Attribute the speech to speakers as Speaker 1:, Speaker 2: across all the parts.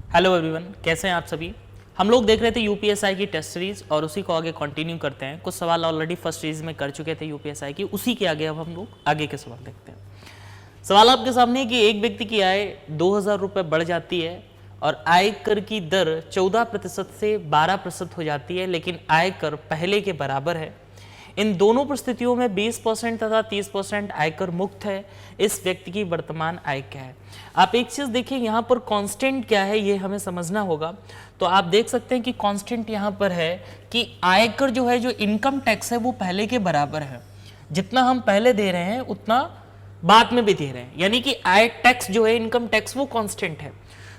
Speaker 1: Hello everyone, कैसे हैं आप सभी। हम लोग देख रहे थे यूपीएसआई की टेस्ट सीरीज और उसी को आगे कंटिन्यू करते हैं। कुछ सवाल ऑलरेडी फर्स्ट सीरीज में कर चुके थे यूपीएसआई की, उसी के आगे अब हम लोग आगे के सवाल देखते हैं। सवाल आपके सामने है कि एक व्यक्ति की आय 2,000 रुपये बढ़ जाती है और आयकर की दर 14% से 12% हो जाती है, लेकिन आयकर पहले के बराबर है। इन दोनों परिस्थितियों में 20% तथा 30% आयकर मुक्त है। इस व्यक्ति की वर्तमान आय क्या है। आप एक चीज देखिए, यहाँ पर कांस्टेंट क्या है ये हमें समझना होगा। तो आप देख सकते हैं कि कांस्टेंट यहाँ पर है कि आयकर जो है, जो इनकम टैक्स है, वो पहले के बराबर है। जितना हम पहले दे रहे हैं उतना बाद में भी दे रहे हैं, यानी कि आय टैक्स जो है, इनकम टैक्स, वो कांस्टेंट है।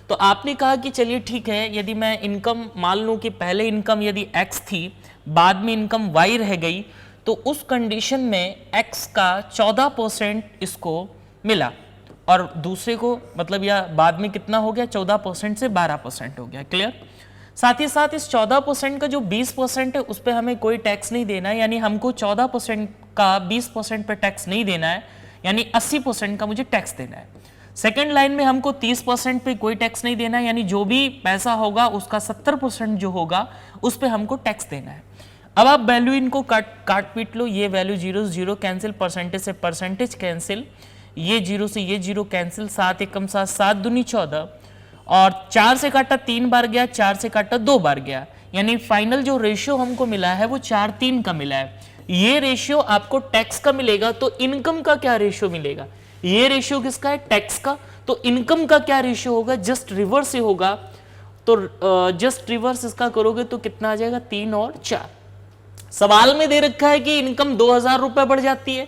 Speaker 1: तो आपने कहा कि चलिए ठीक है, यदि मैं इनकम मान लूं कि पहले इनकम यदि x थी, बाद में इनकम y रह गई, तो उस कंडीशन में x का 14% इसको मिला और दूसरे को मतलब या बाद में कितना हो गया, 14% से 12% हो गया। क्लियर। साथ ही साथ इस 14% का जो 20% है उस पर हमें कोई टैक्स नहीं देना है, यानी हमको 14% का 20% पर टैक्स नहीं देना है, यानी 80% का मुझे टैक्स देना है। सेकेंड लाइन में हमको 30% पे कोई टैक्स नहीं देना है, यानी जो भी पैसा होगा उसका 70% जो होगा उस पर हमको टैक्स देना है। अब आप वैल्यू इनको काट पीट लो, ये वैल्यू 0 से 0 कैंसिल, परसेंटेज से परसेंटेज कैंसिल, ये 0 से ये 0 कैंसिल, 7 एकम 7, 7 दूनी 14 और 4 से काटा 3 बार गया, 4 से काटा 2 बार गया, यानी फाइनल जो रेशियो हमको मिला है वो 4:3 का मिला है। ये रेशियो आपको टैक्स का मिलेगा, तो इनकम का क्या रेशियो मिलेगा। ये रेशियो किसका है, टैक्स का। तो इनकम का क्या रेशियो होगा, जस्ट रिवर्स से होगा। तो जस्ट रिवर्स इसका करोगे तो कितना आ जाएगा, 3 और 4। सवाल में दे रखा है कि इनकम 2,000 रुपए बढ़ जाती है।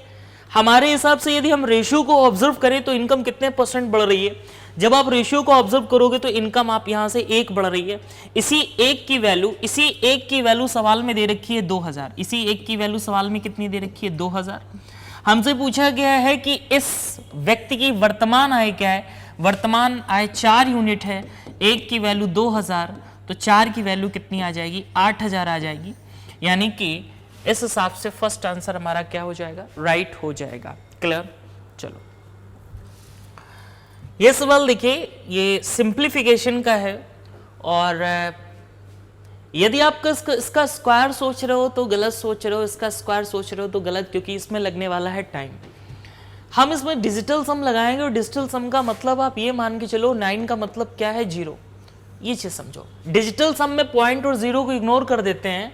Speaker 1: हमारे हिसाब से यदि हम रेशियो को ऑब्जर्व करें तो इनकम कितने परसेंट बढ़ रही है। जब आप रेशियो को ऑब्जर्व करोगे तो इनकम आप यहां से 1 बढ़ रही है। इसी एक की वैल्यू सवाल में दे रखी है 2,000। इसी एक की वैल्यू सवाल में कितनी दे रखी है, 2,000। हमसे पूछा गया है कि इस व्यक्ति की वर्तमान आय क्या है। वर्तमान आय 4 यूनिट है, एक की वैल्यू 2,000, तो 4 की वैल्यू कितनी आ जाएगी, 8,000 आ जाएगी। यानी कि इस हिसाब से फर्स्ट आंसर हमारा क्या हो जाएगा, राइट हो जाएगा। क्लियर। चलो ये सवाल देखिए, ये सिंप्लीफिकेशन का है और यदि आप इसका स्क्वायर सोच रहे हो तो गलत सोच रहे हो, इसका स्क्वायर सोच रहे हो तो गलत, क्योंकि इसमें लगने वाला है टाइम। हम इसमें डिजिटल सम लगाएंगे और डिजिटल सम का मतलब आप ये मान के चलो 9 का मतलब क्या है, 0। ये चीज समझो। डिजिटल सम में पॉइंट और 0 को इग्नोर कर देते हैं,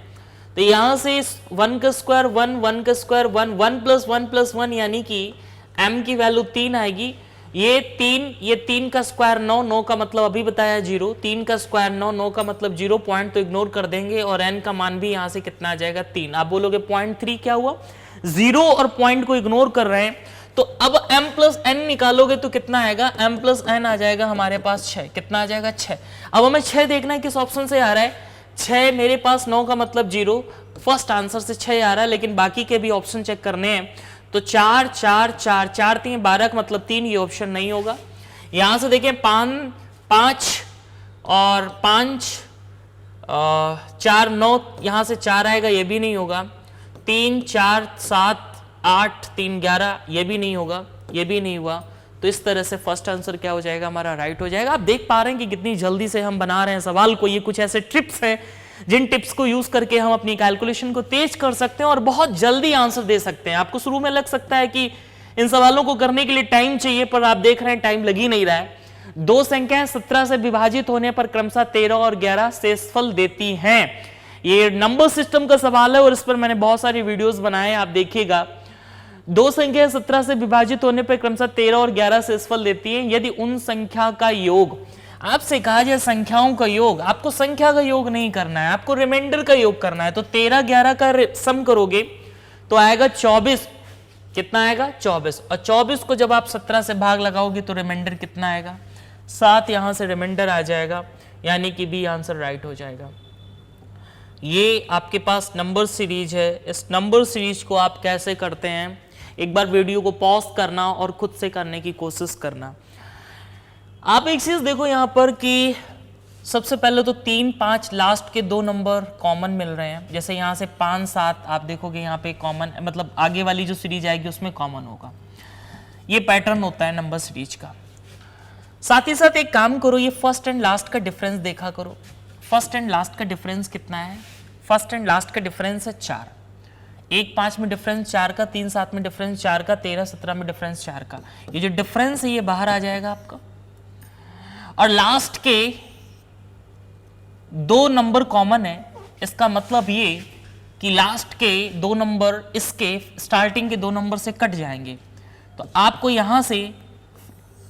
Speaker 1: तो यहां से 1 का स्क्वायर 1, 1 का स्क्वायर 1, 1 प्लस 1 प्लस 1, यानी कि m की वैल्यू 3 आएगी। ये 3 का स्क्वायर 9, 9 का मतलब अभी बताया 0, 3 का स्क्वायर 9, 9 का मतलब 0, पॉइंट तो इग्नोर कर देंगे और n का मान भी यहां से कितना आ जाएगा, 3। आप बोलोगे 0.3 क्या हुआ, 0 और पॉइंट को इग्नोर कर रहे हैं, तो अब m प्लस n निकालोगे तो कितना आएगा, m प्लस n आ जाएगा हमारे पास 6। कितना आ जाएगा, 6। अब हमें 6 देखना है किस ऑप्शन से आ रहा है। 6 मेरे पास, 9 का मतलब 0, फर्स्ट आंसर से 6 आ रहा है, लेकिन बाकी के भी ऑप्शन चेक करने हैं। तो 4 4 4 4 3 12 का मतलब 3, ये ऑप्शन नहीं होगा। यहां से देखें 5 और 5 4 9, यहां से 4 आएगा, ये भी नहीं होगा। 3 4 7 8 3 11, ये भी नहीं होगा, ये भी नहीं हुआ। तो इस तरह से फर्स्ट आंसर क्या हो जाएगा, हमारा राइट हो जाएगा। आप देख पा रहे हैं कि कितनी जल्दी से हम बना रहे हैं सवाल को। ये कुछ ऐसे टिप्स हैं जिन टिप्स को यूज करके हम अपनी कैलकुलेशन को तेज कर सकते हैं और बहुत जल्दी आंसर दे सकते हैं। आपको शुरू में लग सकता है कि इन सवालों को करने के लिए टाइम चाहिए, पर आप देख रहे हैं टाइम लग ही नहीं रहा है। दो संख्याएं 17 से विभाजित होने पर क्रमशः 13 और 11 शेषफल देती हैं। ये नंबर सिस्टम का सवाल है और इस पर मैंने बहुत सारी वीडियोस बनाए, आप देखिएगा। दो संख्याएं 17 से विभाजित होने पर क्रमशः 13 और 11 शेषफल देती हैं यदि उन संख्या का योग, आपसे कहा जाए संख्याओं का योग, आपको संख्या का योग नहीं करना है, आपको रिमाइंडर का योग करना है। तो 13 11 का सम करोगे तो आएगा 24। कितना आएगा, 24। और 24 को जब आप 17 से भाग लगाओगे तो रिमाइंडर कितना आएगा, 7। यहां से रिमाइंडर आ जाएगा, यानी कि बी आंसर राइट हो जाएगा। ये आपके पास नंबर सीरीज है। इस नंबर सीरीज को आप कैसे करते हैं, एक बार वीडियो को पॉज करना और खुद से करने की कोशिश करना। आप एक चीज देखो यहां पर कि सबसे पहले तो 3 5 लास्ट के 2 नंबर कॉमन मिल रहे हैं। जैसे यहां से 5 7 आप देखोगे यहां पे कॉमन, मतलब आगे वाली जो सीरीज आएगी उसमें कॉमन होगा। ये पैटर्न होता है नंबर सीरीज का। साथ ही साथ एक काम करो, ये फर्स्ट एंड लास्ट का डिफरेंस देखा करो। फर्स्ट एंड लास्ट का डिफरेंस कितना है? फर्स्ट एंड लास्ट का डिफरेंस है 4। 1 5 में डिफरेंस 4 का, 3 7 में डिफरेंस 4 का, 13 17 में डिफरेंस 4 का। ये जो डिफरेंस है ये बाहर आ जाएगा आपका, और लास्ट के 2 नंबर कॉमन है। इसका मतलब ये कि लास्ट के 2 नंबर इसके स्टार्टिंग के 2 नंबर से कट जाएंगे। तो आपको यहां से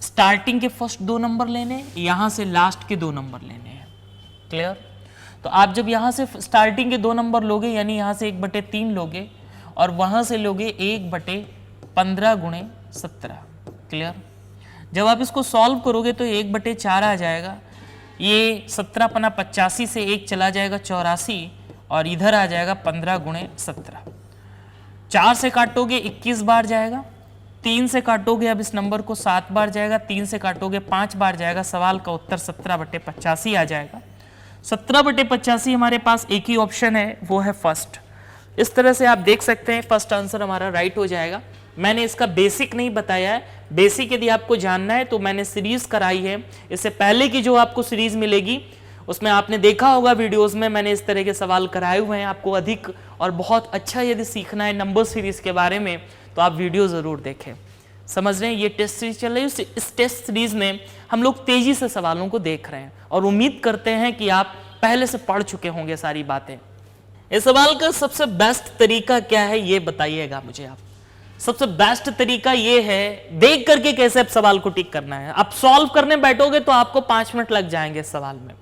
Speaker 1: स्टार्टिंग के फर्स्ट 2 नंबर लेने, यहां से लास्ट के 2 नंबर लेने हैं। क्लियर? तो आप जब यहां से स्टार्टिंग के 2 नंबर लोगे, यानी यहां से 1/3 लोगे, और वहां से लोगे 1/15 गुणे 17। क्लियर? जब आप इसको सॉल्व करोगे तो 1/4 आ जाएगा। ये 17 पना 85 से 1 चला जाएगा 84, और इधर आ जाएगा 15 गुणे 17। 4 से काटोगे 21 बार जाएगा, 3 से काटोगे अब इस नंबर को 7 बार जाएगा, 3 से काटोगे 5 बार जाएगा। सवाल का उत्तर 17/85 आ जाएगा। 17/85 हमारे पास एक ही ऑप्शन है, वो है फर्स्ट। इस तरह से आप देख सकते हैं फर्स्ट आंसर हमारा राइट हो जाएगा। मैंने इसका बेसिक नहीं बताया है, बेसिक यदि आपको जानना है तो मैंने सीरीज कराई है। इससे पहले की जो आपको सीरीज मिलेगी उसमें आपने देखा होगा वीडियोस में मैंने इस तरह के सवाल कराए हुए हैं। आपको अधिक और बहुत अच्छा यदि सीखना है नंबर सीरीज के बारे में तो आप वीडियो जरूर देखें। समझ रहे हैं? ये टेस्ट सीरीज चल रही है, इस टेस्ट सीरीज में हम लोग तेजी से सवालों को देख रहे हैं और उम्मीद करते हैं कि आप पहले से पढ़ चुके होंगे सारी बातें। इस सवाल का सबसे बेस्ट तरीका क्या है ये बताइएगा मुझे आप। सबसे बेस्ट तरीका ये है, देख करके कैसे आप सवाल को टिक करना है। आप सॉल्व करने बैठोगे तो आपको 5 मिनट लग जाएंगे इस सवाल में,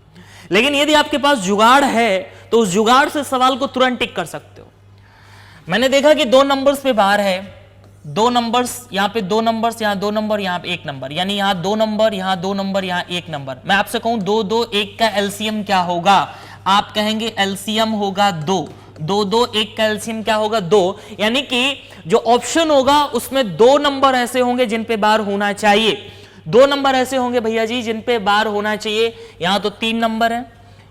Speaker 1: लेकिन यदि आपके पास जुगाड़ है तो उस जुगाड़ से सवाल को तुरंत टिक कर सकते हो। मैंने देखा कि 2 नंबर्स पे बार है, 2 नंबर्स, यहाँ पे 2 नंबर्स, यहाँ 2 नंबर, यहाँ पे 1 नंबर, यानी यहाँ 2 नंबर, यहाँ 2 नंबर, यहाँ 1 नंबर। मैं आपसे कहूं 2 2 1 का एलसीएम क्या होगा? आप कहेंगे एलसीएम होगा 2। 2 2 1 का एलसीएम क्या होगा? 2। यानी कि जो ऑप्शन होगा उसमें 2 नंबर ऐसे होंगे जिन पे बार होना चाहिए। 2 नंबर ऐसे होंगे भैया जी जिन पे बार होना चाहिए। यहां तो 3 नंबर है,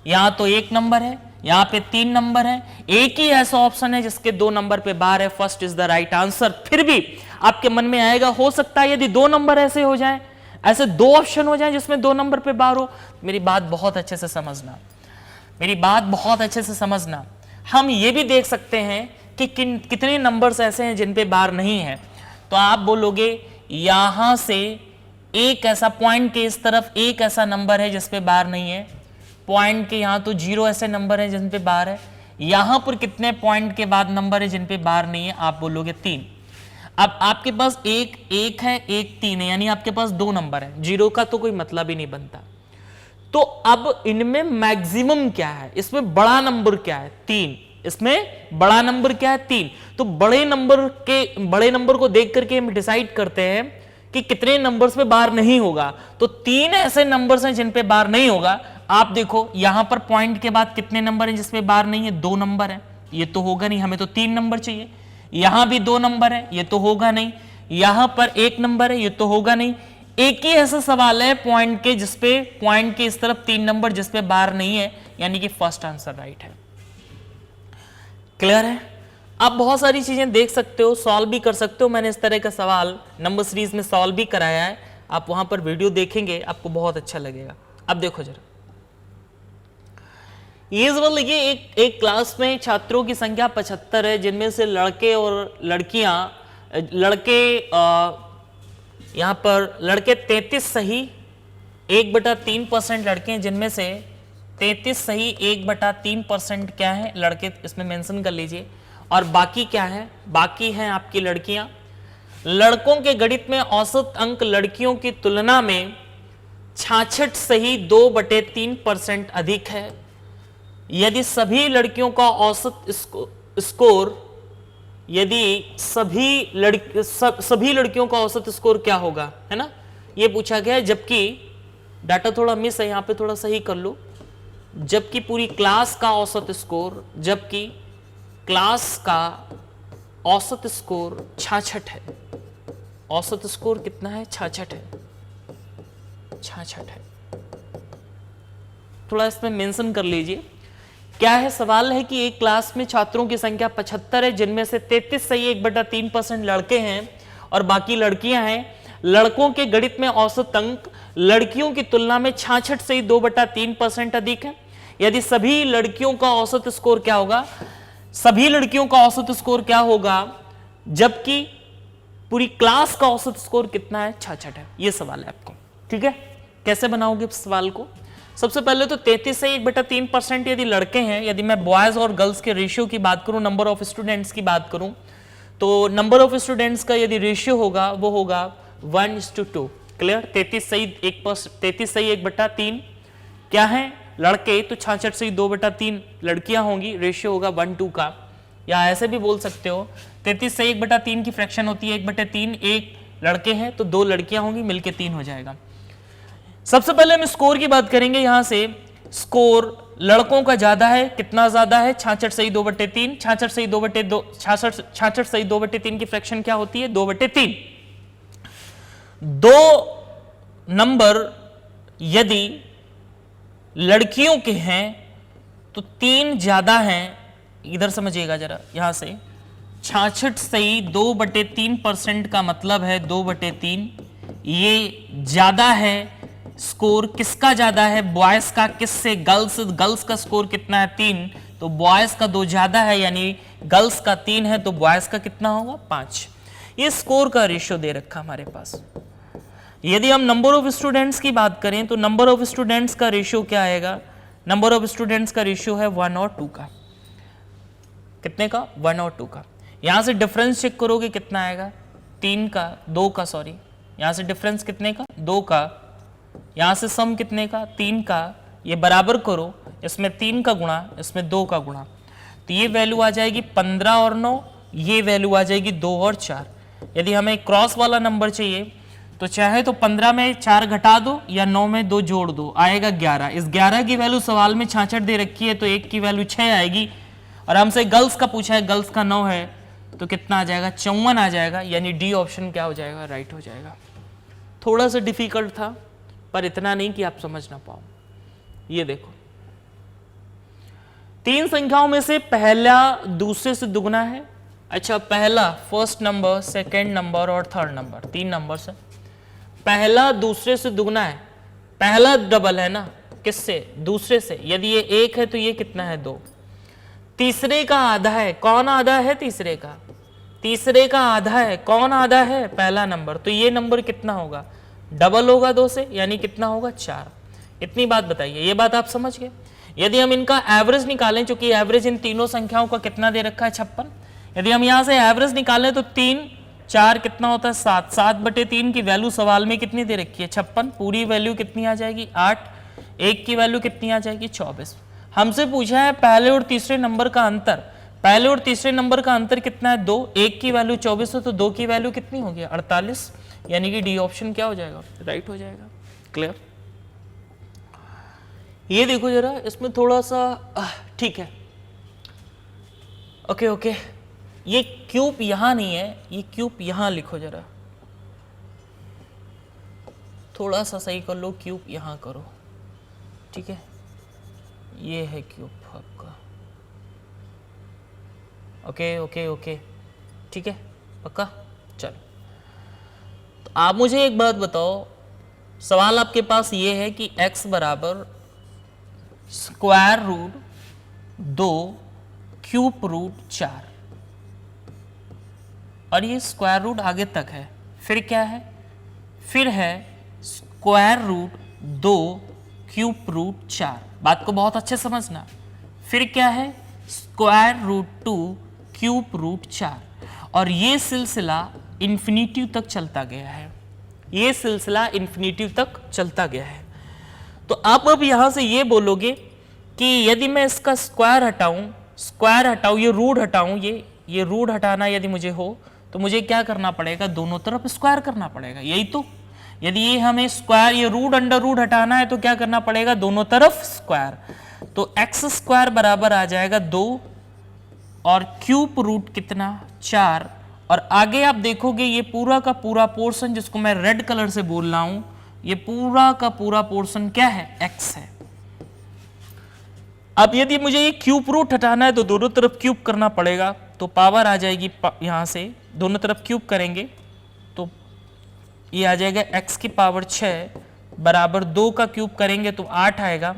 Speaker 1: यहां तो 1 नंबर है, यहां पे 3 नंबर है। एक ही ऐसा ऑप्शन है जिसके 2 नंबर पे बार है। First is the right answer. फिर भी आपके मन में आएगा हो सकता है यदि 2 नंबर ऐसे हो जाएं, ऐसे 2 ऑप्शन हो जाएं जिसमें 2 नंबर पे बार हो। मेरी बात बहुत अच्छे से समझना, मेरी बात बहुत अच्छे से समझना। हम ये भी देख सकते हैं कि कितने नंबर्स ऐसे हैं जिन पे बार नहीं है। तो आप बोलोगे यहां से एक ऐसा पॉइंट के इस तरफ एक ऐसा नंबर है जिस पे बार नहीं है, पॉइंट के यहां तो 0 ऐसे नंबर है जिन पे बार है। यहां पर कितने पॉइंट के बाद नंबर है जिन पे बार नहीं है? आप बोलोगे 3। अब आपके पास एक है, एक 3 है, यानी आपके पास 2 नंबर है। 0 का तो कोई मतलब ही नहीं बनता। तो अब इनमें मैक्सिमम क्या है? इसमें बड़ा नंबर क्या है? 3। इसमें बड़ा नंबर क्या है? 3। तो बड़े नंबर को देख करके हम डिसाइड करते हैं कि कितने नंबर्स पे बार नहीं होगा। तो 3 ऐसे नंबर्स हैं जिन पे बार नहीं होगा। आप देखो यहां पर पॉइंट के बाद कितने नंबर हैं जिसपे बार नहीं है? 2 नंबर है, ये तो होगा नहीं, हमें तो 3 नंबर चाहिए। यहां भी 2 नंबर है, ये तो होगा नहीं। यहां पर 1 नंबर है, ये तो होगा नहीं। एक ही ऐसा सवाल है पॉइंट के जिसपे पॉइंट के इस तरफ 3 नंबर जिसपे बार नहीं है, यानी कि फर्स्ट आंसर राइट है। क्लियर है? आप बहुत सारी चीजें देख सकते हो, सॉल्व भी कर सकते हो। मैंने इस तरह का सवाल नंबर सीरीज में सॉल्व भी कराया है, आप वहां पर वीडियो देखेंगे आपको बहुत अच्छा लगेगा। अब देखो जरा, ये सवाल देखिए, एक क्लास में छात्रों की संख्या 75 है, जिनमें से लड़के और लड़कियां, यहां पर लड़के 33 सही, 1/3% लड़के हैं, जिनमें से 33 सही 1/3% क्या है? लड़के, इसमें मेंशन कर लीजिए। और बाकी क्या है? बाकी हैं आपकी लड़कियां। लड़कों के गणित में औसत अंक लड़कियों की तुलना में 66 सही 2/3% अधिक है। यदि सभी लड़कियों का औसत स्कोर, यदि सभी लड़कियों का औसत स्कोर क्या होगा, है ना, ये पूछा गया है। जबकि डाटा थोड़ा मिस है, यहां पे थोड़ा सही कर लो। जबकि पूरी क्लास का औसत स्कोर, जबकि क्लास का औसत स्कोर 66 है। औसत स्कोर कितना है? 66 है, 66 है। थोड़ा इसमें मेंशन कर लीजिए। क्या है? सवाल है कि एक क्लास में छात्रों की संख्या 75 है, जिनमें से 33 सही 1/3% लड़के हैं और बाकी लड़कियां हैं। लड़कों के गणित में औसत अंक लड़कियों की तुलना में 66 से 2/3% अधिक है। यदि सभी लड़कियों का औसत स्कोर क्या होगा, सभी लड़कियों का औसत स्कोर क्या होगा, जबकि पूरी क्लास का औसत स्कोर कितना है, 66 है। ये सवाल है आपको, ठीक है। कैसे बनाओगे इस सवाल को? सबसे पहले तो 33 से 1/3% यदि लड़के हैं, यदि मैं बॉयज और गर्ल्स के रेशियो की बात करूं, नंबर ऑफ स्टूडेंट्स की बात करूं, तो नंबर ऑफ स्टूडेंट्स का यदि रेशियो होगा वो होगा 1:2। क्लियर? 33 सही 1/3 क्या है लड़के, तो 66 से 2/3 लड़कियां होंगी, रेशियो होगा 1:2 का। या ऐसे भी बोल सकते हो 33 से 1/3 की फ्रैक्शन होती है 1/3, एक लड़के हैं तो 2 लड़कियां होंगी, मिलके 3 हो जाएगा। सबसे पहले हम स्कोर की बात करेंगे। यहां से स्कोर लड़कों का ज्यादा है, कितना ज्यादा है, 66 से 2/3। 66 से 2/3 की फ्रैक्शन क्या होती है, 2/3। दो नंबर यदि लड़कियों के हैं तो 3 ज्यादा हैं, इधर समझिएगा जरा, यहां से 66 से 2/3% का मतलब है 2/3, ये ज्यादा है। स्कोर किसका ज्यादा है, बॉयज का। किससे, गर्ल्स का स्कोर कितना है, 3, तो बॉयज का 2 ज्यादा है, यानी गर्ल्स का 3 है तो बॉयज का कितना होगा, 5। ये स्कोर का रेशियो दे रखा हमारे पास। यदि हम नंबर ऑफ स्टूडेंट्स की बात करें तो नंबर ऑफ स्टूडेंट्स का रेशियो क्या आएगा, नंबर ऑफ स्टूडेंट्स का रेशियो है 1 और 2 का। कितने का, 1 और 2 का। यहां से डिफरेंस चेक करोगे कितना आएगा, 3 का, 2 का, सॉरी, यहां से डिफरेंस कितने का, 2 का। यहां से सम कितने का, 3 का। ये बराबर करो, इसमें 3 का गुणा, इसमें 2 का गुणा, तो ये वैल्यू आ जाएगी 15 और 9, ये वैल्यू आ जाएगी 2 और 4। यदि हमें क्रॉस वाला नंबर चाहिए तो चाहे तो 15 में 4 घटा दो या 9 में 2 जोड़ दो, आएगा 11। इस 11 की वैल्यू सवाल में 66 दे रखी है तो 1 की वैल्यू 6 आएगी। और हमसे गर्ल्स का पूछा है, गर्ल्स का 9 है तो कितना आ जाएगा, 54 आ जाएगा। यानी डी ऑप्शन क्या हो जाएगा, राइट हो जाएगा। थोड़ा सा डिफिकल्ट था पर इतना नहीं कि आप समझ ना पाओ। ये देखो, 3 संख्याओं में से पहला दूसरे से दुगना है। अच्छा, पहला फर्स्ट नंबर, सेकेंड नंबर और थर्ड नंबर, 3 नंबर से पहला दूसरे से दुगना है। पहला डबल है ना, किससे, दूसरे से। यदि ये 1 है तो ये कितना है, 2। तीसरे का आधा है, कौन आधा है, तीसरे का। तीसरे का आधा है, कौन आधा है, पहला नंबर। तो ये नंबर कितना होगा, डबल होगा 2 से, यानी कितना होगा, 4। इतनी बात बताइए, ये बात आप समझ गए। यदि हम इनका एवरेज निकालें, चूंकि एवरेज इन तीनों संख्याओं का कितना दे रखा है, 56। यदि हम यहां से एवरेज निकालें तो 3 4 कितना होता है, 7। 7/3 की वैल्यू सवाल में कितनी दे रखी है, 56। पूरी वैल्यू कितनी आ जाएगी, 8। 1 की वैल्यू कितनी आ जाएगी, 24। हमसे पूछा है पहले और तीसरे नंबर का अंतर। पहले और तीसरे नंबर का अंतर कितना है, 2। 1 की वैल्यू 24 है तो 2 की वैल्यू कितनी होगी, 48। यानी कि डी ऑप्शन क्या हो जाएगा, राइट हो जाएगा। क्लियर? ये देखो जरा, इसमें थोड़ा सा ठीक है, ओके ओके। ये क्यूब यहां नहीं है, ये क्यूब यहां लिखो जरा, थोड़ा सा सही कर लो, क्यूब यहां करो, ठीक है। ये है क्यूब आपका, ओके ओके ओके, ठीक है, पक्का। चलो, तो आप मुझे एक बात बताओ, सवाल आपके पास ये है कि x बराबर स्क्वायर रूट 2 क्यूब रूट 4, और ये स्क्वायर रूट आगे तक है। फिर क्या है, फिर है स्क्वायर रूट 2 क्यूब रूट 4। बात को बहुत अच्छे समझना। फिर क्या है, स्क्वायर रूट 2 क्यूब रूट 4। और ये सिलसिला इन्फिनिटी तक चलता गया है, ये सिलसिला इन्फिनिटी तक चलता गया है। तो आप अब यहां से ये बोलोगे कि यदि मैं इसका स्क्वायर हटाऊं, ये रूट हटाऊं, ये रूट हटाना यदि मुझे हो तो मुझे क्या करना पड़ेगा, दोनों तरफ स्क्वायर करना पड़ेगा, यही तो। यदि ये हमें स्क्वायर, ये रूट अंडर रूट हटाना है तो क्या करना पड़ेगा, दोनों तरफ स्क्वायर। तो एक्स स्क्वायर बराबर आ जाएगा 2 और क्यूब रूट कितना, 4। और आगे आप देखोगे ये पूरा का पूरा पोर्शन जिसको मैं रेड कलर से बोल रहा हूं, ये पूरा का पूरा पोर्शन क्या है, एक्स है। अब यदि मुझे ये क्यूब रूट हटाना है तो दोनों तरफ क्यूब करना पड़ेगा, तो पावर आ जाएगी यहां से, दोनों तरफ क्यूब करेंगे तो ये आ जाएगा x की पावर 6 बराबर 2 का क्यूब करेंगे तो 8 आएगा,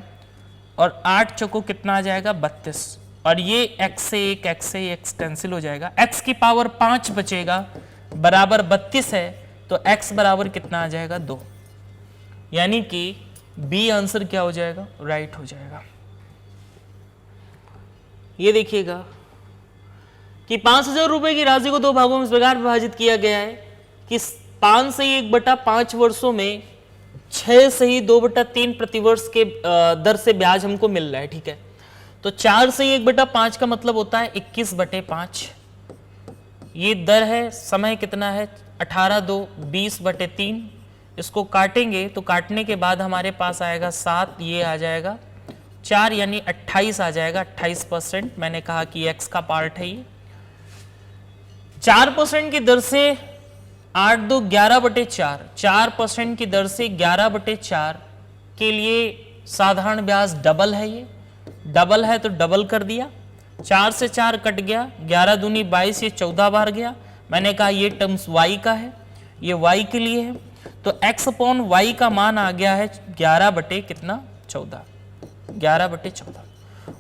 Speaker 1: और 8 चौको कितना आ जाएगा 32, और ये x से x कैंसिल हो जाएगा, x की पावर 5 बचेगा बराबर 32 है, तो x बराबर कितना आ जाएगा 2, यानी कि बी आंसर क्या हो जाएगा, राइट हो जाएगा। ये देखिएगा कि 5,000 रुपए की राशि को दो भागों में इस प्रकार विभाजित किया गया है कि 5 से 1/5 वर्षों में 6 से ही 2/3 प्रतिवर्ष के दर से ब्याज हमको मिल रहा है, ठीक है। तो 4 से 1/5 का मतलब होता है 21/5, ये दर है, समय कितना है 18/2 20/3, इसको काटेंगे तो काटने के बाद हमारे पास आएगा 7, ये आ जाएगा 4 यानी 28 आ जाएगा, 28%। मैंने कहा कि x का पार्ट है ये। 4% की दर से 8×2 11/4, 4% की दर से 11/4 के लिए साधारण ब्याज डबल है, ये डबल है तो डबल कर दिया, 4 से 4 कट गया, 11 दूनी 22, ये 14 बार गया। मैंने कहा ये टर्म्स y का है, ये y के लिए है, तो x/y का मान आ गया है 11/14, 11/14।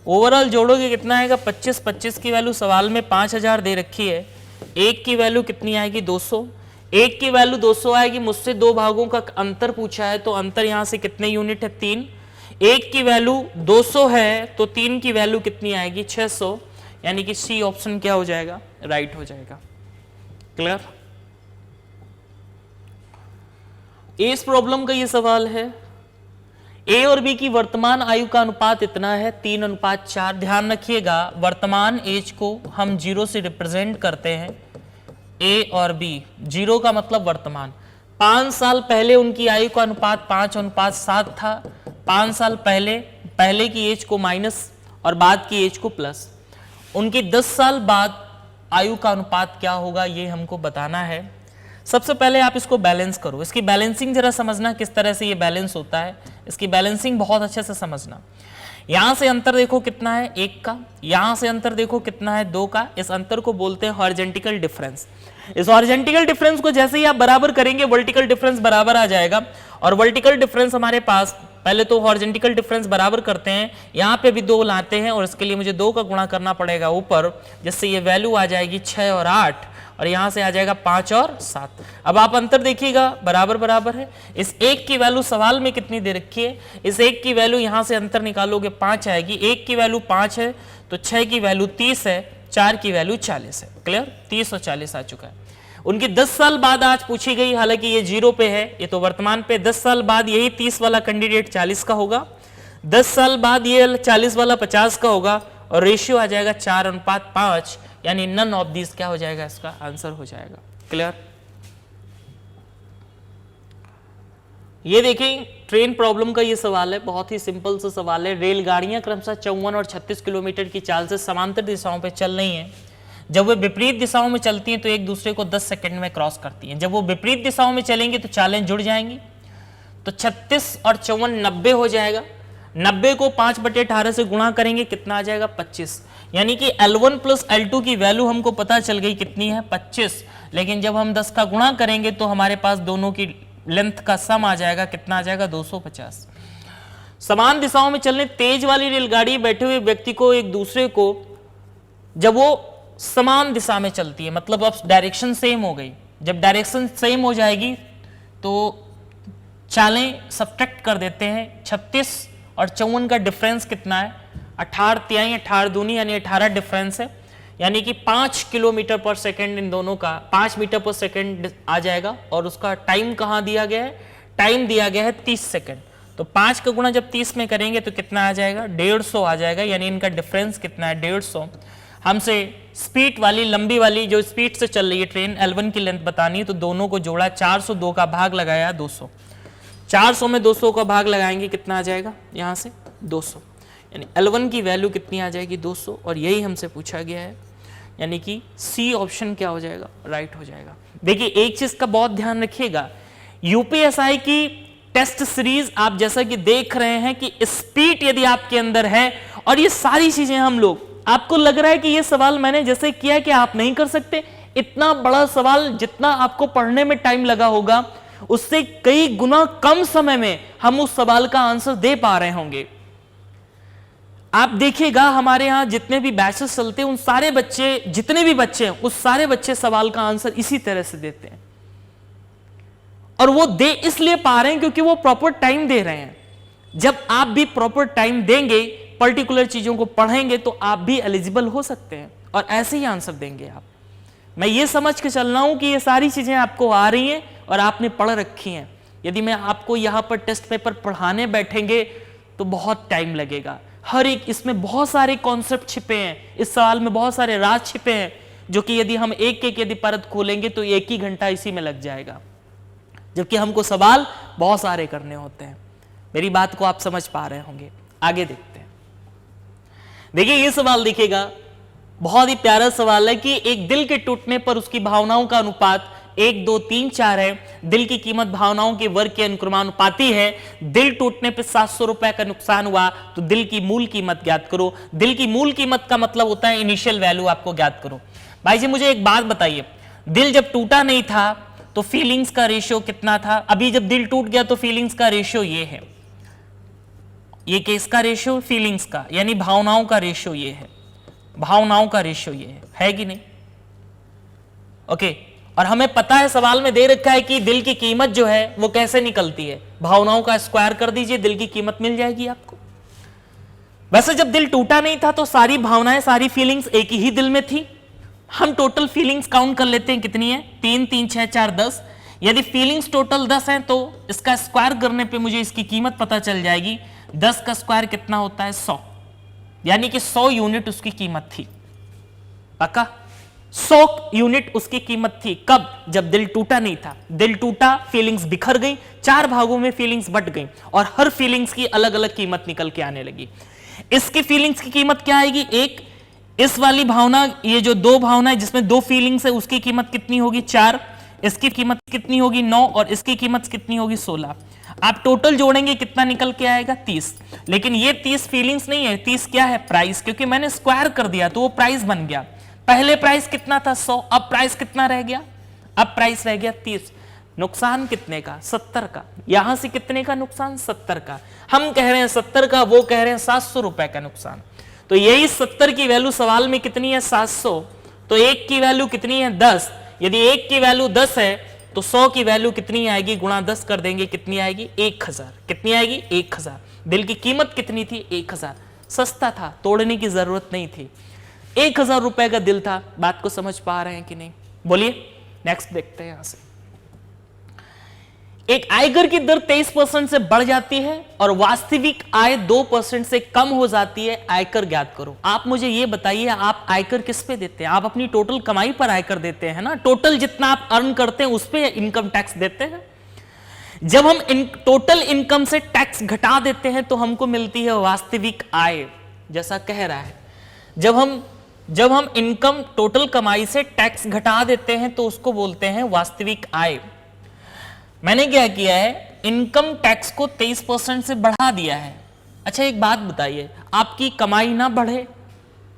Speaker 1: ओवरऑल जोड़ोगे कितना आएगा 25, 25 की वैल्यू सवाल में 5000 दे रखी है, एक की वैल्यू कितनी आएगी 200, एक की वैल्यू 200 आएगी। मुझसे दो भागों का अंतर पूछा है, तो अंतर यहां से कितने यूनिट है 3, एक की वैल्यू 200 है तो 3 की वैल्यू कितनी आएगी 600, यानी कि सी ऑप्शन क्या हो जाएगा, राइट हो जाएगा। क्लियर? इस प्रॉब्लम का ये सवाल है, ए और बी की वर्तमान आयु का अनुपात इतना है 3:4। ध्यान रखिएगा वर्तमान एज को हम 0 से रिप्रेजेंट करते हैं, ए और बी, 0 का मतलब वर्तमान। 5 साल पहले उनकी आयु का अनुपात 5:7 था, 5 साल पहले की एज को माइनस और बाद की एज को प्लस। उनकी 10 साल बाद आयु का अनुपात क्या होगा ये हमको बताना है। सबसे पहले आप इसको बैलेंस करो, इसकी बैलेंसिंग जरा समझना किस तरह से ये बैलेंस होता है, इसकी बैलेंसिंग बहुत अच्छे से समझना। यहां से अंतर देखो कितना है 1 का, यहां से अंतर देखो कितना है 2 का, इस अंतर को बोलते हैं हॉरिजॉन्टल डिफरेंस। इस हॉरिजॉन्टल डिफरेंस को जैसे ही आप बराबर करेंगे वर्टिकल डिफरेंस बराबर आ जाएगा, और वर्टिकल डिफरेंस हमारे पास, पहले तो हॉरिजॉन्टल डिफरेंस बराबर करते हैं, यहाँ पे भी 2 लाते हैं और इसके लिए मुझे 2 का गुणा करना पड़ेगा ऊपर, जिससे ये वैल्यू आ जाएगी 6 और 8, और यहां से आ जाएगा 5 और 7। अब आप अंतर देखिएगा बराबर बराबर है। इस 1 की वैल्यू सवाल में कितनी दे रखी है, इस 1 की वैल्यू यहां से अंतर निकालोगे 5 आएगी, 1 की वैल्यू 5 है तो 6 की वैल्यू 30 है, 4 की वैल्यू 40 है। क्लियर? 30 और 40 आ चुका है। उनकी 10 साल बाद आज पूछी गई, हालांकि ये 0 पे है, ये तो वर्तमान पे, 10 साल बाद यही 30 वाला कैंडिडेट 40 का होगा, 10 साल बाद ये 40 वाला 50 का होगा, और रेशियो आ जाएगा 4:5, यानी नन ऑफ दिस क्या हो जाएगा, इसका आंसर हो जाएगा। क्लियर? ये देखें ट्रेन प्रॉब्लम का ये सवाल है, बहुत ही सिंपल सा सवाल है। रेलगाड़ियां क्रमशः 54 और 36 किलोमीटर की चाल से समांतर दिशाओं पे चल रही हैं। जब वे विपरीत दिशाओं में चलती हैं तो एक दूसरे को 10 सेकंड में क्रॉस करती हैं। जब वो विपरीत दिशाओं में चलेंगी तो चालें जुड़ जाएंगी, तो 36 और 54 90 हो जाएगा। 90 को 5/18 से गुणा करेंगे, कितना आ जाएगा 25, यानी कि L1 प्लस L2 की वैल्यू हमको पता चल गई कितनी है 25। लेकिन जब हम 10 का गुणा करेंगे तो हमारे पास दोनों की लेंथ का सम आ जाएगा, कितना आ जाएगा 250। समान दिशाओं में चलने तेज वाली रेलगाड़ी बैठे हुए व्यक्ति को एक दूसरे को, जब वो समान दिशा में चलती है, मतलब अब डायरेक्शन सेम हो गई, जब डायरेक्शन सेम हो जाएगी तो चालें सब्ट्रैक्ट कर देते हैं। 36 और 54 का डिफरेंस कितना है, 18 तिहाई 18 दूनी यानी 18 डिफरेंस है, यानी कि 5 किलोमीटर पर सेकंड इन दोनों का 5 मीटर पर सेकंड आ जाएगा। और उसका टाइम कहाँ दिया गया है, टाइम दिया गया है 30 सेकंड। तो 5 का गुणा जब 30 में करेंगे तो कितना आ जाएगा 150 आ जाएगा, यानी इनका डिफरेंस कितना है 150। हमसे स्पीड वाली लंबी वाली जो स्पीड से चल रही है ट्रेन L1 की लेंथ बतानी है, तो दोनों को जोड़ा, 402 का भाग लगाया 200, 400 में 200 का भाग लगाएंगे कितना आ जाएगा यहाँ से 200, यानी L1 की वैल्यू कितनी आ जाएगी 200, और यही हमसे पूछा गया है, यानी कि सी ऑप्शन क्या हो जाएगा, राइट हो जाएगा। देखिए एक चीज का बहुत ध्यान रखिएगा, यूपीएसआई की टेस्ट सीरीज आप जैसा कि देख रहे हैं कि स्पीड यदि आपके अंदर है और ये सारी चीजें हम लोग, आपको लग रहा है कि ये सवाल मैंने जैसे किया कि आप नहीं कर सकते, इतना बड़ा सवाल जितना आपको पढ़ने में टाइम लगा होगा उससे कई गुना कम समय में हम उस सवाल का आंसर दे पा रहे होंगे। आप देखिएगा हमारे यहां जितने भी बैचेस चलते हैं, उन सारे बच्चे, जितने भी बच्चे हैं, उस सारे बच्चे सवाल का आंसर इसी तरह से देते हैं। और वो दे इसलिए पा रहे हैं क्योंकि वो प्रॉपर टाइम दे रहे हैं। जब आप भी प्रॉपर टाइम देंगे, पर्टिकुलर चीजों को पढ़ेंगे, तो आप भी एलिजिबल हो सकते हैं और ऐसे ही आंसर देंगे आप। मैं ये समझ के चल रहा हूं कि ये सारी चीजें आपको आ रही हैं और आपने पढ़ रखी हैं। यदि मैं आपको यहां पर टेस्ट पेपर पढ़ाने बैठेंगे तो बहुत टाइम लगेगा। हर एक इसमें बहुत सारे कॉन्सेप्ट छिपे हैं, इस सवाल में बहुत सारे राज छिपे हैं, जो कि यदि हम एक एक यदि परत खोलेंगे तो 1 ही घंटा इसी में लग जाएगा, जबकि हमको सवाल बहुत सारे करने होते हैं। मेरी बात को आप समझ पा रहे होंगे। आगे देखते हैं। देखिए ये सवाल देखिएगा, बहुत ही प्यारा सवाल है कि एक दिल के टूटने पर उसकी भावनाओं का अनुपात 1, 2, 3, 4 है। दिल की कीमत भावनाओं के वर्ग के अनुक्रमानुपाती है। दिल टूटने पर 700 रुपए का नुकसान हुआ तो दिल की मूल कीमत ज्ञात करो। दिल की मूल कीमत का मतलब होता है इनिशियल वैल्यू आपको ज्ञात करो। भाई जी मुझे एक बात बताइए, दिल जब टूटा नहीं था तो फीलिंग्स का रेशियो कितना था? अभी जब दिल टूट गया तो फीलिंग्स का रेशियो ये है, ये किसका रेशियो? फीलिंग्स का, यानी भावनाओं का रेशियो ये है, भावनाओं का रेशियो ये है कि नहीं? ओके। और हमें पता है सवाल में दे रखा है कि दिल की कीमत जो है वो कैसे निकलती है। भावनाओं का स्क्वायर कर दीजिए, दिल की कीमत मिल जाएगी आपको। वैसे जब दिल टूटा नहीं था तो सारी भावनाएं, सारी फीलिंग्स एक ही दिल में थी। हम टोटल फीलिंग्स काउंट कर लेते हैं, कितनी है? 3, 3, 6, 4, 10। यदि फीलिंग्स टोटल 10 हैं तो इसका स्क्वायर करने पे मुझे इसकी कीमत पता चल जाएगी। 10 का स्क्वायर कितना होता है? 100, यानी कि 100 यूनिट उसकी कीमत थी। पक्का? 100 यूनिट उसकी कीमत थी। कब? जब दिल टूटा नहीं था। दिल टूटा, फीलिंग्स बिखर गई, 4 भागों में फीलिंग्स बट गई और हर फीलिंग्स की अलग अलग कीमत निकल के आने लगी। इसकी फीलिंग्स की कीमत क्या आएगी? एक इस वाली भावना, ये जो 2 भावना है जिसमें 2 फीलिंग्स है, उसकी कीमत कितनी होगी? 4। इसकी कीमत कितनी होगी? 9। और इसकी कीमत कितनी होगी? 16। आप टोटल जोड़ेंगे कितना निकल के आएगा? 30। लेकिन ये 30 फीलिंग्स नहीं है, 30 क्या है? प्राइस, क्योंकि मैंने स्क्वायर कर दिया तो वो प्राइस बन गया। पहले प्राइस कितना था? 100। अब प्राइस कितना रह गया? अब प्राइस रह गया 30। नुकसान कितने का? 70 का। यहां से कितने का नुकसान? 70 का। हम कह रहे हैं 70 का, वो कह रहे हैं 700 रुपए का नुकसान। तो यही 70 की वैल्यू सवाल में कितनी है? 700। तो 1 की वैल्यू कितनी है? 10। यदि 1 की वैल्यू 10 है तो 100 की वैल्यू कितनी आएगी? गुणा 10 कर देंगे, कितनी आएगी? 1000। कितनी आएगी? 1000। दिल की कीमत कितनी थी? 1000। सस्ता था, तोड़ने की जरूरत नहीं थी। 1000 रुपए का दिल था। बात को समझ पा रहे हैं कि नहीं? बोलिए। नेक्स्ट देखते हैं। यहां से एक आयकर की दर 23% से बढ़ जाती है और वास्तविक आय 2% से कम हो जाती है। आयकर ज्ञात करो। आप मुझे यह बताइए, आप आयकर किस पे देते हैं? आप अपनी टोटल कमाई पर आयकर देते हैं ना? टोटल जितना आप अर्न करते हैं उस पे इनकम टैक्स देते हैं। जब हम टोटल इनकम से टैक्स घटा देते हैं तो हमको मिलती है वास्तविक आय, जैसा कह रहा है। जब हम इनकम, टोटल कमाई से टैक्स घटा देते हैं तो उसको बोलते हैं वास्तविक आय। मैंने क्या किया है? इनकम टैक्स को 23% से बढ़ा दिया है। अच्छा एक बात बताइए, आपकी कमाई ना बढ़े,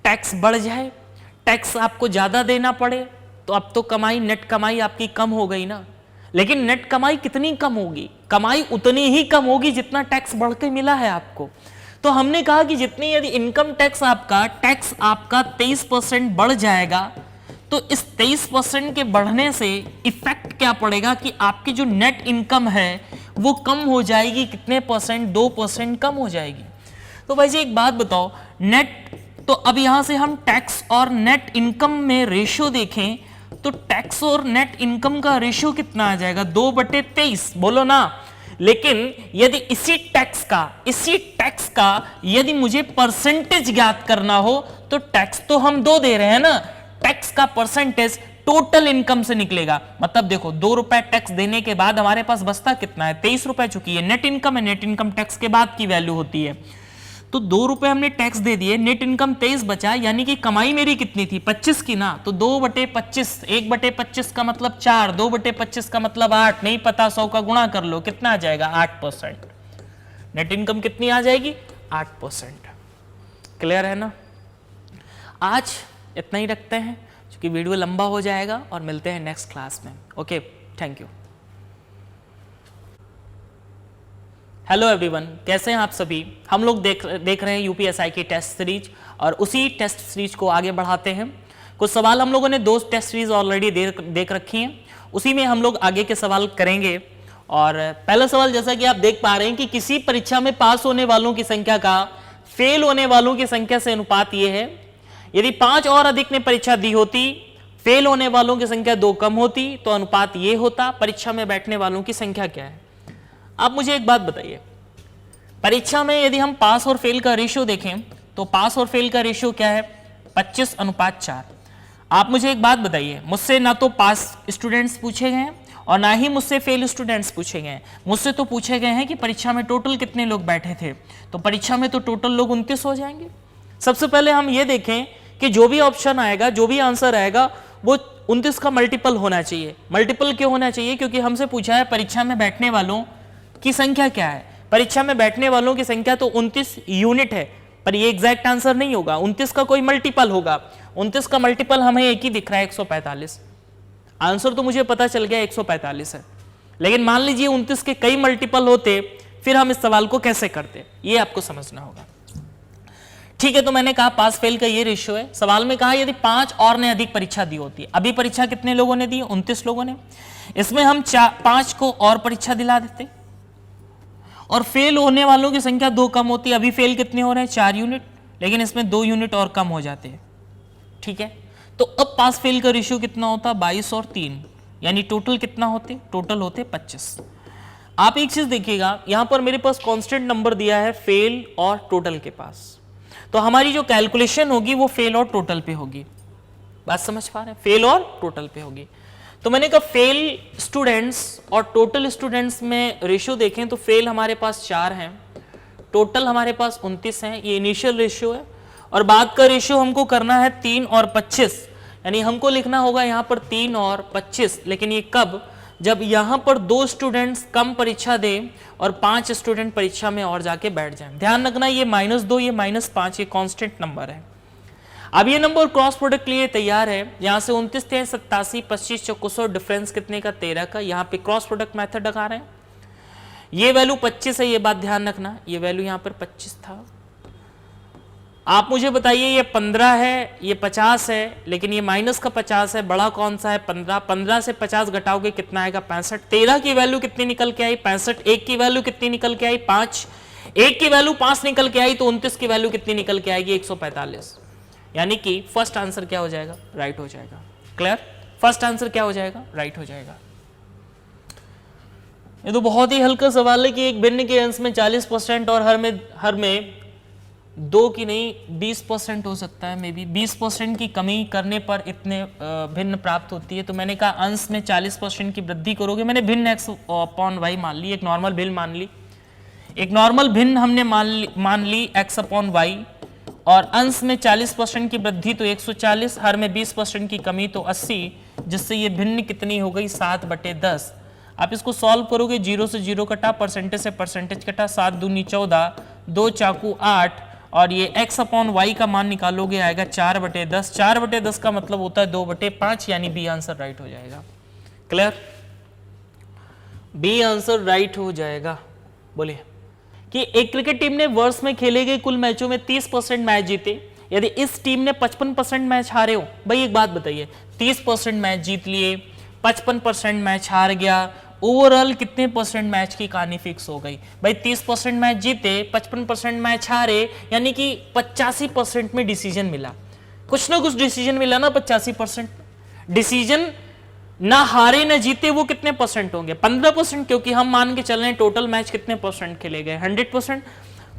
Speaker 1: टैक्स बढ़ जाए, टैक्स आपको ज्यादा देना पड़े, तो अब तो कमाई, नेट कमाई आपकी कम हो गई ना। लेकिन नेट कमाई कितनी कम होगी? कमाई उतनी ही कम होगी जितना टैक्स बढ़ के मिला है आपको। तो हमने कहा कि जितनी यदि इनकम टैक्स आपका 23% बढ़ जाएगा तो इस 23% के बढ़ने से इफेक्ट क्या पड़ेगा कि आपकी जो नेट इनकम है वो कम हो जाएगी। कितने परसेंट? 2% कम हो जाएगी। तो भाई जी एक बात बताओ, नेट, तो अब यहां से हम टैक्स और नेट इनकम में रेशियो देखें तो टैक्स और नेट इनकम का रेशियो कितना आ जाएगा? 2/23। बोलो ना। लेकिन यदि इसी टैक्स का यदि मुझे परसेंटेज ज्ञात करना हो तो टैक्स तो हम 2 दे रहे हैं ना, टैक्स का परसेंटेज टोटल इनकम से निकलेगा। मतलब देखो 2 रुपए टैक्स देने के बाद हमारे पास बचता कितना है? 23 रुपए। चुकी है नेट इनकम है, नेट इनकम टैक्स के बाद की वैल्यू होती है। तो 2 रुपए हमने टैक्स दे दिए, नेट इनकम 23 बचा, यानी कि कमाई मेरी कितनी थी? 25 की ना। तो 2/25, 1/25 का मतलब 4, 2/25 का मतलब 8, नहीं पता 100 का गुणा कर लो, कितना आ जाएगा? 8%। नेट इनकम कितनी आ जाएगी? 8%। क्लियर है ना? आज इतना ही रखते हैं क्योंकि वीडियो लंबा हो जाएगा और मिलते हैं नेक्स्ट क्लास में। Okay, thank you. Hello everyone, कैसे हैं आप सभी। हम लोग देख रहे हैं यूपीएसआई की टेस्ट सीरीज और उसी टेस्ट सीरीज को आगे बढ़ाते हैं। कुछ सवाल हम लोगों ने 2 टेस्ट सीरीज ऑलरेडी देख रखी हैं, उसी में हम लोग आगे के सवाल करेंगे। और पहला सवाल, जैसा कि आप देख पा रहे हैं कि किसी परीक्षा में पास होने वालों की संख्या का फेल होने वालों की संख्या से अनुपात ये है। यदि 5 और अधिक ने परीक्षा दी होती, फेल होने वालों की संख्या 2 कम होती, तो अनुपात ये होता। परीक्षा में बैठने वालों की संख्या क्या है? आप मुझे एक बात बताइए, परीक्षा में यदि हम पास और फेल का रेशियो देखें तो पास और फेल का रेशियो क्या है? 25:4। आप मुझे एक बात बताइए, मुझसे ना तो पास स्टूडेंट्स पूछे गए हैं और ना ही मुझसे फेल स्टूडेंट्स पूछे गए हैं। मुझसे तो पूछे गए हैं कि परीक्षा में टोटल कितने लोग बैठे थे, तो परीक्षा में तो टोटल लोग 29 हो जाएंगे। सबसे पहले हम ये देखें कि जो भी ऑप्शन आएगा, जो भी आंसर आएगा, वो 29 का मल्टीपल होना चाहिए। मल्टीपल क्यों होना चाहिए? क्योंकि हमसे पूछा है परीक्षा में बैठने वालों की संख्या क्या है। परीक्षा में बैठने वालों की संख्या तो 29 यूनिट है, पर ये एग्जैक्ट आंसर नहीं होगा। 29 का कोई मल्टीपल होगा। 29 का मल्टीपल हमें एक ही दिख रहा है, 145। आंसर तो मुझे पता चल गया 145 है, लेकिन मान लीजिए 29 के कई मल्टीपल होते, फिर हम इस सवाल को कैसे करते, ये आपको समझना होगा। ठीक है, तो मैंने कहा पास फेल का ये रेशियो है। सवाल में कहा यदि 5 और ने अधिक परीक्षा दी होती। अभी परीक्षा कितने लोगों ने दी? 29 लोगों ने। इसमें हम 5 को और परीक्षा दिला देते और फेल होने वालों की संख्या 2 कम होती। अभी फेल कितने हो रहे हैं? 4 यूनिट, लेकिन इसमें 2 यूनिट और कम हो जाते हैं। ठीक है, तो अब पास फेल का रेशियो कितना होता? 22 और 3, यानी टोटल कितना होते? टोटल होते 25। आप एक चीज देखिएगा, यहां पर मेरे पास कांस्टेंट नंबर दिया है फेल और टोटल के पास, तो हमारी जो कैलकुलेशन होगी वो फेल और टोटल पे होगी। बात समझ पा रहे हैं? फेल और टोटल पे होगी। तो मैंने कहा फेल स्टूडेंट्स और टोटल स्टूडेंट्स में रेशियो देखें तो फेल हमारे पास 4 हैं, टोटल हमारे पास 29 हैं। ये इनिशियल रेशियो है। और बाद का रेशियो हमको करना है 3 और 25, यानी हमको लिखना होगा यहाँ पर 3 और 25। लेकिन ये कब? जब यहाँ पर 2 स्टूडेंट्स कम परीक्षा दें और 5 स्टूडेंट परीक्षा में और जाके बैठ जाएं। ध्यान रखना, ये -2, ये -5, ये कांस्टेंट नंबर है। अब ये नंबर क्रॉस प्रोडक्ट के लिए तैयार है। यहाँ से 29 थे, 87, 25 चौकुसौ, डिफरेंस कितने का? 13 का। यहाँ पे क्रॉस प्रोडक्ट मेथड लगा रहे हैं। ये वैल्यू 25 है, ये बात ध्यान रखना, ये वैल्यू यहाँ पर 25 था। आप मुझे बताइए, ये 15 है, ये 50 है, लेकिन ये माइनस का 50 है, बड़ा कौन सा है? 15। 15 से 50 घटाओगे कितना आएगा? 65। 13 की वैल्यू कितनी निकल के आई? 65। 1 की वैल्यू कितनी निकल के आई? 5। 1 की वैल्यू 5 निकल के आई, तो 29 की वैल्यू कितनी निकल के आएगी? 145। यानी कि फर्स्ट आंसर क्या हो जाएगा? राइट हो जाएगा। क्लियर? फर्स्ट आंसर क्या हो जाएगा? राइट हो जाएगा। ये तो बहुत ही हल्का सवाल है कि एक भिन्न के अंश में 40% और हर में 2 की नहीं 20% हो सकता है। मे बी 20% की कमी करने पर इतने भिन्न प्राप्त होती है। तो मैंने कहा अंश में 40% की वृद्धि करोगे। मैंने भिन्न x/y मान ली, एक नॉर्मल भिन्न मान ली। एक नॉर्मल भिन्न हमने मान ली x/y, और अंश में 40% की वृद्धि तो 140, हर में 20% की कमी तो 80, जिससे ये भिन्न कितनी हो गई? 7/10। आप इसको सॉल्व करोगे, 0 से 0 कटा, परसेंटेज से परसेंटेज कटा, 7 दूनी 14, 2 चाकू 8, और ये x/y का मान निकालोगे आएगा 4/10। 4/10 का मतलब होता है 2/5, यानी बी आंसर राइट हो जाएगा। क्लियर? बी आंसर राइट हो जाएगा। बोलिए कि एक क्रिकेट टीम ने वर्ष में खेले गए कुल मैचों में 30% मैच जीते। यदि इस टीम ने 55% मैच हारे हो, भाई एक बात बताइए, 30% मैच जीत लिए, 55% मैच हार गया, ओवरऑल कितने परसेंट मैच की कहानी फिक्स हो गई? भाई 30% मैच जीते, 55% मैच हारे, यानी कि 85% में डिसीजन मिला। कुछ ना कुछ डिसीजन मिला ना। 85% डिसीजन ना हारे ना जीते, वो कितने परसेंट होंगे? 15%, क्योंकि हम मान के चल रहे हैं टोटल मैच कितने परसेंट खेले गए? 100%।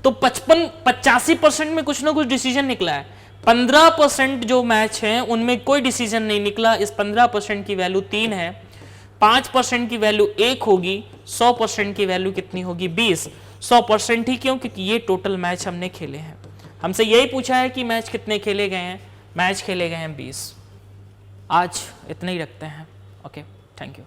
Speaker 1: तो 85% में कुछ ना कुछ डिसीजन निकला है। 15% जो मैच हैं उनमें कोई डिसीजन नहीं निकला। इस 15% की वैल्यू 3 है, 5% की वैल्यू 1 होगी, 100% की वैल्यू कितनी होगी? 20। 100% ही क्यों? क्योंकि ये टोटल मैच हमने खेले हैं। हमसे यही पूछा है कि मैच कितने खेले गए हैं। मैच खेले गए हैं 20। आज इतना ही रखते हैं। Okay, thank you.